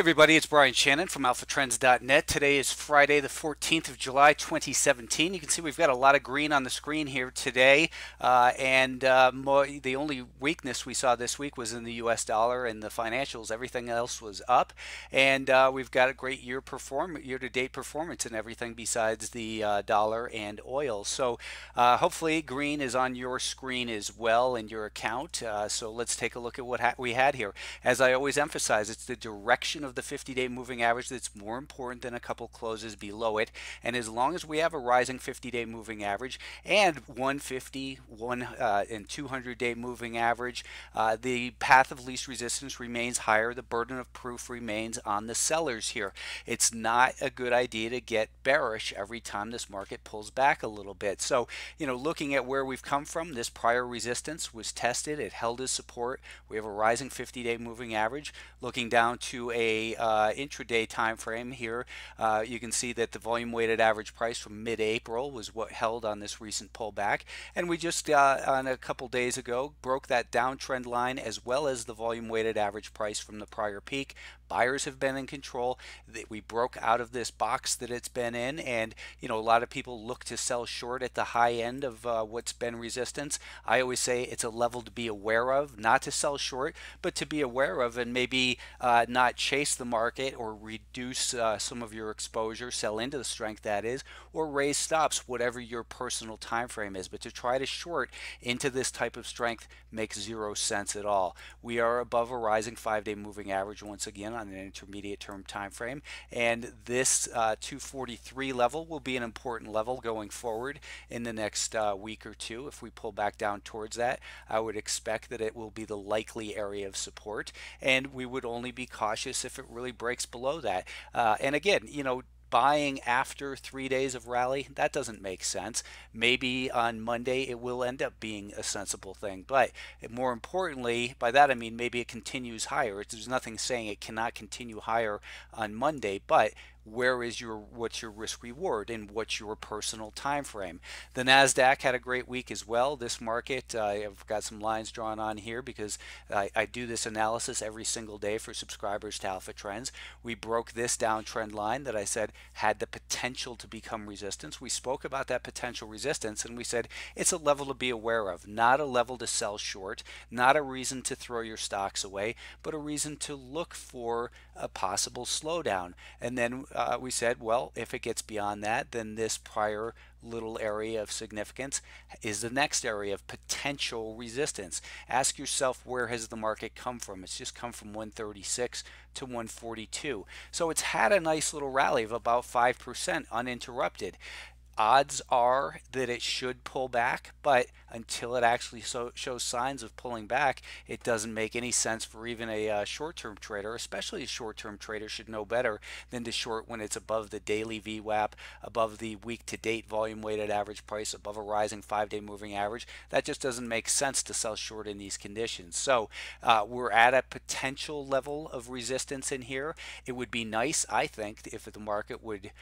Everybody, it's Shannon from alphatrends.net. Today is Friday, the 14th of July, 2017. You can see we've got a lot of green on the screen here today, the only weakness we saw this week was in the U.S. dollar and the financials. Everything else was up, and we've got a great year-to-date performance in everything besides the dollar and oil. So hopefully green is on your screen as well in your account. So let's take a look at what we had here. As I always emphasize, it's the direction of the 50-day moving average that's more important than a couple closes below it. And as long as we have a rising 50-day moving average and 150, and 200-day moving average, the path of least resistance remains higher. The burden of proof remains on the sellers here. It's not a good idea to get bearish every time this market pulls back a little bit. So, looking at where we've come from, this prior resistance was tested. It held as support. We have a rising 50-day moving average. Looking down to a intraday time frame here, you can see that the volume weighted average price from mid-April was what held on this recent pullback, and we just on a couple days ago broke that downtrend line as well as the volume weighted average price from the prior peak. Buyers have been in control. We broke out of this box that it's been in, and a lot of people look to sell short at the high end of what's been resistance. I always say it's a level to be aware of, not to sell short, but to be aware of, and maybe not chase the market or reduce some of your exposure, sell into the strength that is, or raise stops, whatever your personal time frame is. But to try to short into this type of strength makes zero sense at all. We are above a rising 5-day moving average once again on an intermediate term time frame, and this 243 level will be an important level going forward in the next week or two. If we pull back down towards that, I would expect that it will be the likely area of support, and we would only be cautious if it really breaks below that. And again, buying after 3 days of rally, that doesn't make sense. Maybe on Monday it will end up being a sensible thing, but more importantly, by that I mean maybe it continues higher. There's nothing saying it cannot continue higher on Monday, but what's your risk reward and what's your personal time frame? The NASDAQ had a great week as well. This market, I've got some lines drawn on here because I do this analysis every single day for subscribers to Alpha Trends. We broke this downtrend line that I said had the potential to become resistance. We spoke about that potential resistance and we said it's a level to be aware of, not a level to sell short, not a reason to throw your stocks away, but a reason to look for a possible slowdown. And then we said, well, if it gets beyond that, then this prior little area of significance is the next area of potential resistance. Ask yourself, where has the market come from? It's just come from 136 to 142. So it's had a nice little rally of about 5% uninterrupted. Odds are that it should pull back, but until it actually shows signs of pulling back, it doesn't make any sense for even a short-term trader, especially a short-term trader should know better than to short when it's above the daily VWAP, above the week-to-date volume-weighted average price, above a rising 5-day moving average. That just doesn't make sense to sell short in these conditions. So we're at a potential level of resistance in here. It would be nice, I think, if the market would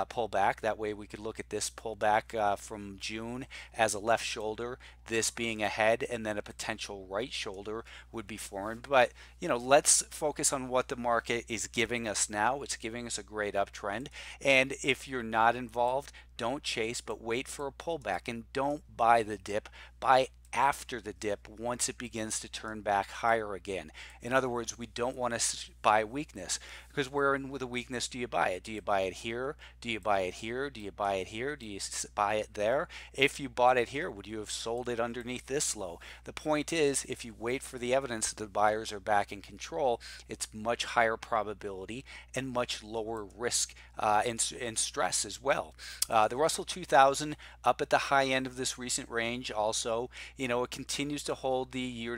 pull back. That way we could look at this pullback from June as a left shoulder, this being a head, and then a potential right shoulder would be formed. But let's focus on what the market is giving us now. It's giving us a great uptrend, and if you're not involved, don't chase, but wait for a pullback, and don't buy the dip. Buy after the dip once it begins to turn back higher again. In other words, we don't want to buy weakness, because where in with a weakness do you buy it? Do you buy it here? Do you buy it here? Do you buy it here? Do you buy it there? If you bought it here, would you have sold it underneath this low? The point is, if you wait for the evidence that the buyers are back in control, it's much higher probability and much lower risk and stress as well. The Russell 2000 up at the high end of this recent range also. It continues to hold the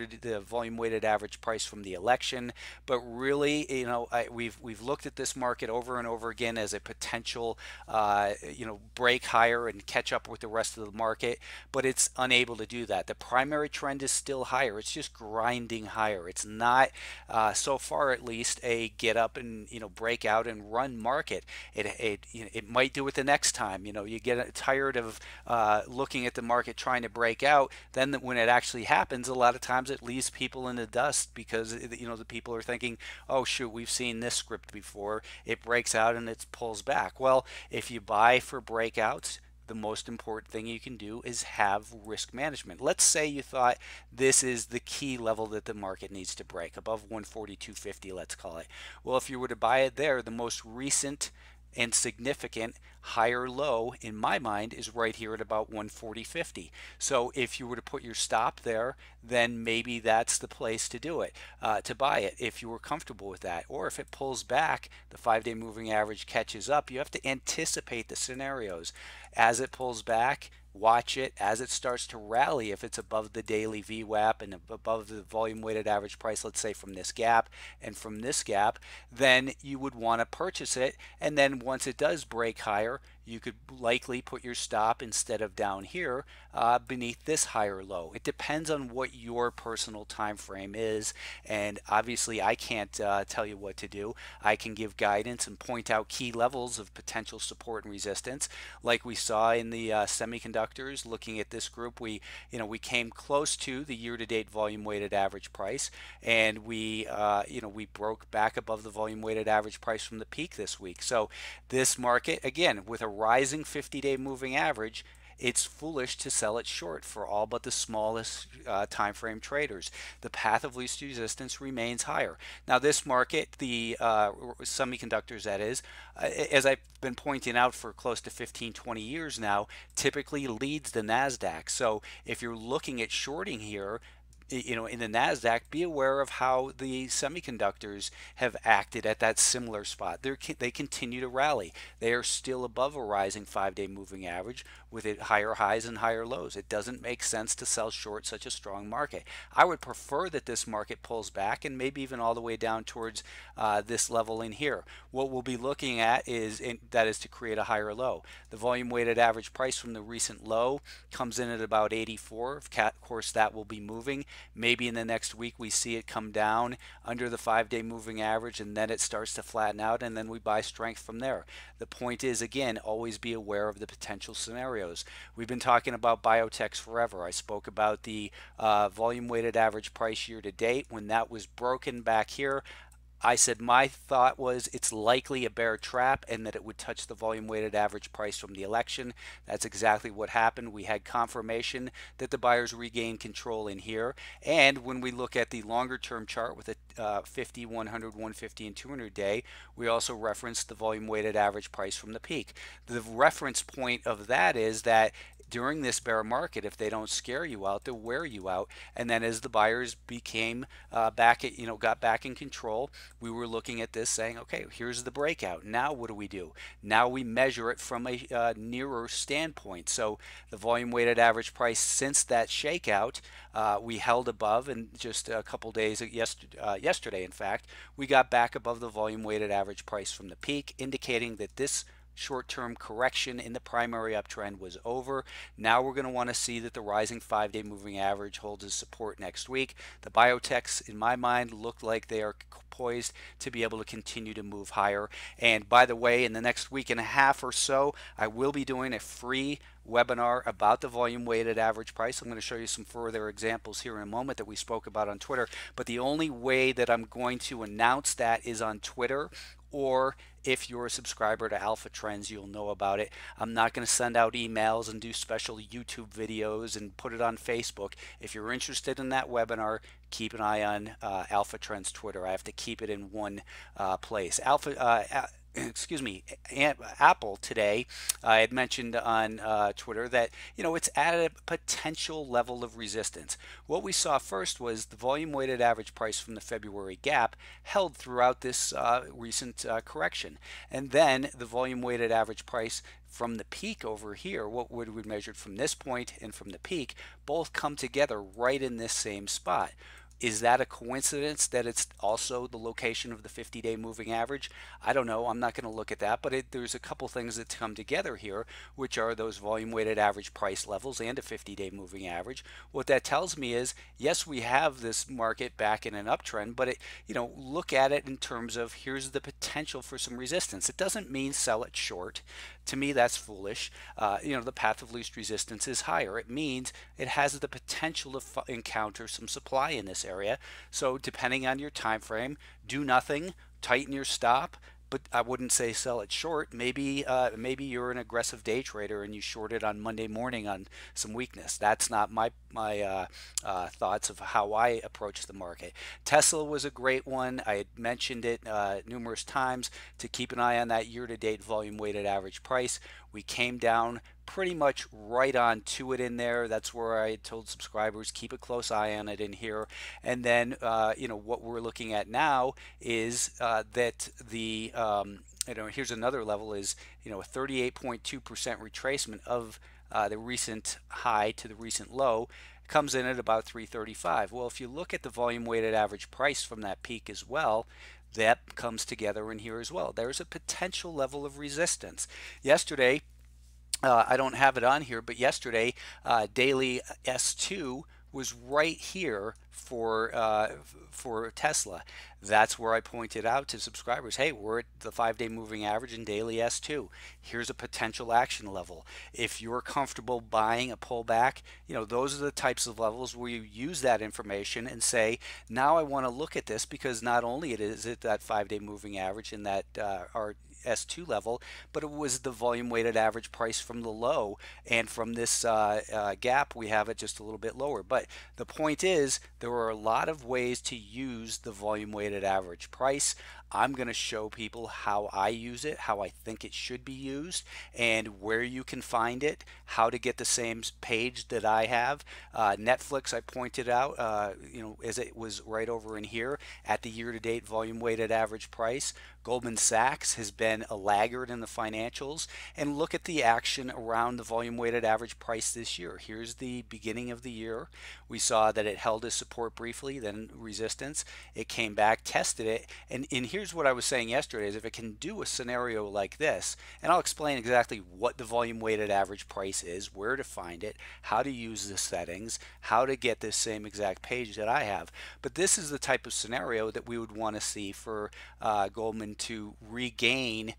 volume weighted average price from the election, but really, we've looked at this market over and over again as a potential, break higher and catch up with the rest of the market, but it's unable to do that. The primary trend is still higher. It's just grinding higher. It's not, so far at least, a get up and break out and run market. It might do it the next time. You get tired of looking at the market trying to break out, then when it actually happens, a lot of times it leaves people in the dust because the people are thinking, oh shoot, we've seen this script script before. It breaks out and it pulls back. Well, if you buy for breakouts, the most important thing you can do is have risk management. Let's say you thought this is the key level that the market needs to break, above 142.50, let's call it. Well, if you were to buy it there, the most recent and significant higher low in my mind is right here at about 140.50. So if you were to put your stop there, then maybe that's the place to do it, to buy it if you were comfortable with that. Or if it pulls back, the 5-day moving average catches up, you have to anticipate the scenarios. As it pulls back, watch it. As it starts to rally, if it's above the daily VWAP and above the volume weighted average price, let's say from this gap and from this gap, then you would want to purchase it. And then once it does break higher, you could likely put your stop instead of down here beneath this higher low. It depends on what your personal time frame is, and obviously I can't tell you what to do. I can give guidance and point out key levels of potential support and resistance, like we saw in the semiconductors. Looking at this group, we came close to the year-to-date volume weighted average price, and we broke back above the volume weighted average price from the peak this week. So this market, again, with a rising 50-day moving average, it's foolish to sell it short for all but the smallest time frame traders. The path of least resistance remains higher. Now this market, the semiconductors that is, as I've been pointing out for close to 15-20 years now, typically leads the NASDAQ. So if you're looking at shorting here, in the NASDAQ, be aware of how the semiconductors have acted at that similar spot. They continue to rally. They are still above a rising 5-day moving average with it higher highs and higher lows. It doesn't make sense to sell short such a strong market. I would prefer that this market pulls back and maybe even all the way down towards this level in here. What we'll be looking at is to create a higher low. The volume weighted average price from the recent low comes in at about 84. Of course, that will be moving. Maybe in the next week we see it come down under the 5-day moving average, and then it starts to flatten out, and then we buy strength from there. The point is, again, always be aware of the potential scenarios. We've been talking about biotechs forever. I spoke about the volume weighted average price year to date. When that was broken back here, I said my thought was it's likely a bear trap and that it would touch the volume weighted average price from the election. That's exactly what happened. We had confirmation that the buyers regained control in here. And when we look at the longer term chart with a 50, 100, 150, and 200 day, we also referenced the volume weighted average price from the peak. The reference point of that is that during this bear market, if they don't scare you out, they'll wear you out. And then as the buyers became got back in control, we were looking at this saying, okay, here's the breakout. Now what do? Now we measure it from a nearer standpoint. So the volume weighted average price since that shakeout, we held above, and just a couple days yesterday, in fact, we got back above the volume weighted average price from the peak, indicating that this short-term correction in the primary uptrend was over. Now we're going to want to see that the rising 5-day moving average holds as support next week. The biotechs, in my mind, look like they are poised to be able to continue to move higher. And by the way, in the next week and a half or so, I will be doing a free webinar about the volume weighted average price. I'm going to show you some further examples here in a moment that we spoke about on Twitter. But the only way that I'm going to announce that is on Twitter, or if you're a subscriber to Alpha Trends, you'll know about it. I'm not going to send out emails and do special YouTube videos and put it on Facebook. If you're interested in that webinar, keep an eye on Alpha Trends Twitter. I have to keep it in one place. Apple today, I had mentioned on Twitter that it's at a potential level of resistance. What we saw first was the volume weighted average price from the February gap held throughout this recent correction, and then the volume weighted average price from the peak over here, what would we measured from this point and from the peak, both come together right in this same spot. Is that a coincidence that it's also the location of the 50-day moving average? I don't know. I'm not going to look at that, but there's a couple things that come together here, which are those volume weighted average price levels and a 50-day moving average. What that tells me is, yes, we have this market back in an uptrend, but look at it in terms of here's the potential for some resistance. It doesn't mean sell it short. To me, that's foolish. The path of least resistance is higher. It means it has the potential to encounter some supply in this area. So depending on your time frame, do nothing tighten your stop, but I wouldn't say sell it short. Maybe you're an aggressive day trader and you short it on Monday morning on some weakness. That's not my thoughts of how I approach the market. Tesla was a great one. I had mentioned it numerous times to keep an eye on that year-to-date volume weighted average price. We came down pretty much right on to it in there. That's where I told subscribers keep a close eye on it in here. And then what we're looking at now is that the here's another level is a 38.2% retracement of the recent high to the recent low comes in at about 335. Well, if you look at the volume weighted average price from that peak as well, that comes together in here as well. There's a potential level of resistance. Yesterday, I don't have it on here, but yesterday daily S2 was right here for Tesla. That's where I pointed out to subscribers, hey, we're at the 5-day moving average and daily S2. Here's a potential action level. If you're comfortable buying a pullback, those are the types of levels where you use that information and say, now I want to look at this because not only is it that 5-day moving average and that our S2 level, but it was the volume weighted average price from the low, and from this gap we have it just a little bit lower. But the point is there are a lot of ways to use the volume weighted average price. I'm going to show people how I use it, how I think it should be used, and where you can find it, how to get the same page that I have. Netflix, I pointed out, as it was right over in here at the year-to-date volume weighted average price. Goldman Sachs has been a laggard in the financials, and look at the action around the volume weighted average price this year. Here's the beginning of the year. We saw that it held as support briefly, then resistance. It came back, tested it, and here's what I was saying yesterday is if it can do a scenario like this, and I'll explain exactly what the volume weighted average price is, where to find it, how to use the settings, how to get this same exact page that I have. But this is the type of scenario that we would want to see for Goldman to regain,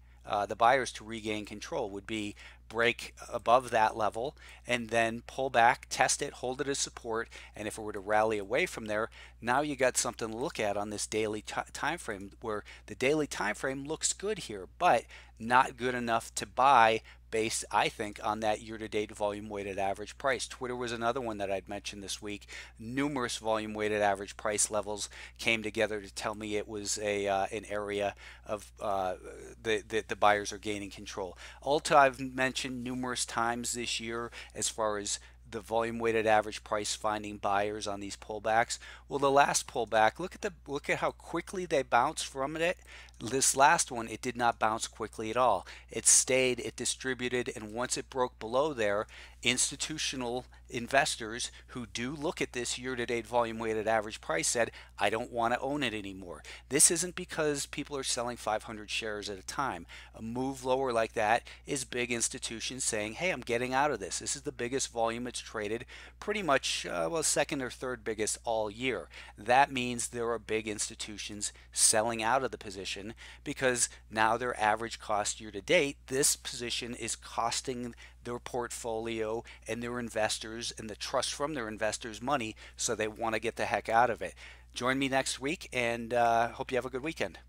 the buyers to regain control would be break above that level and then pull back, test it, hold it as support, and if it were to rally away from there, now you got something to look at on this daily time frame, where the daily time frame looks good here, but not good enough to buy based, I think, on that year-to-date volume weighted average price. Twitter was another one that I'd mentioned this week. Numerous volume weighted average price levels came together to tell me it was an area of the buyers are gaining control. Ulta I've mentioned numerous times this year as far as the volume weighted average price finding buyers on these pullbacks. Well, the last pullback, look at how quickly they bounced from it. This last one, it did not bounce quickly at all. It stayed, it distributed, and once it broke below there, institutional investors who do look at this year-to-date volume weighted average price said, I don't want to own it anymore. This isn't because people are selling 500 shares at a time. A move lower like that is big institutions saying, hey, I'm getting out of this. This is the biggest volume it's traded, pretty much, second or third biggest all year. That means there are big institutions selling out of the position because now their average cost year to date, this position is costing their portfolio and their investors and the trust from their investors money, so they want to get the heck out of it. Join me next week, and hope you have a good weekend.